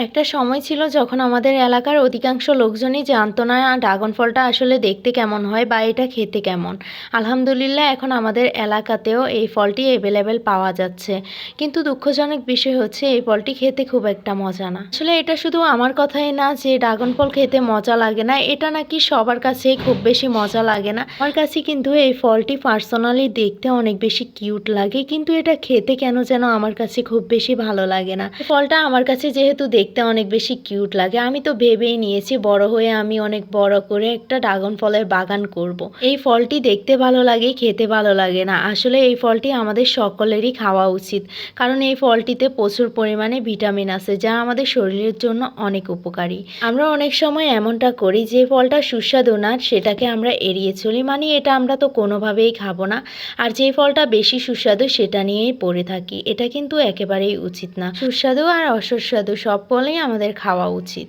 একটা সময় ছিল যখন আমাদের এলাকার অধিকাংশ লোকজনই জানতো না ড্রাগন ফলটা আসলে দেখতে কেমন হয় বা এটা খেতে কেমন। আলহামদুলিল্লাহ এখন আমাদের এলাকাতেও এই ফলটি অ্যাভেলেবেল পাওয়া যাচ্ছে। কিন্তু দুঃখজনক বিষয় হচ্ছে এই ফলটি খেতে খুব একটা মজা না। আসলে এটা শুধু আমার কথাই না যে ড্রাগন ফল খেতে মজা লাগে না, এটা নাকি সবার কাছেই খুব বেশি মজা লাগে না। আমার কাছে কিন্তু এই ফলটি পার্সোনালি দেখতে অনেক বেশি কিউট লাগে, কিন্তু এটা খেতে কেন যেন আমার কাছে খুব বেশি ভালো লাগে না। ফলটা আমার কাছে যেহেতু দেখতে অনেক বেশি কিউট লাগে, আমি তো ভেবেই নিয়েছি বড় হয়ে আমি অনেক বড় করে একটা ড্রাগন ফলের বাগান করব। এই ফলটি দেখতে ভালো লাগে, খেতে ভালো লাগে না। আসলে এই ফলটি আমাদের সকলেরই খাওয়া উচিত, কারণ এই ফলটিতে প্রচুর পরিমাণে ভিটামিন আছে যা আমাদের শরীরের জন্য অনেক উপকারী। আমরা অনেক সময় এমনটা করি যে ফলটা সুস্বাদু না সেটাকে আমরা এড়িয়ে চলি, মানে এটা আমরা তো কোনোভাবেই খাবো না, আর যে ফলটা বেশি সুস্বাদু সেটা নিয়েই পড়ে থাকি। এটা কিন্তু একেবারেই উচিত না। সুস্বাদু আর অসুস্বাদু সব ফলই আমাদের খাওয়া উচিত।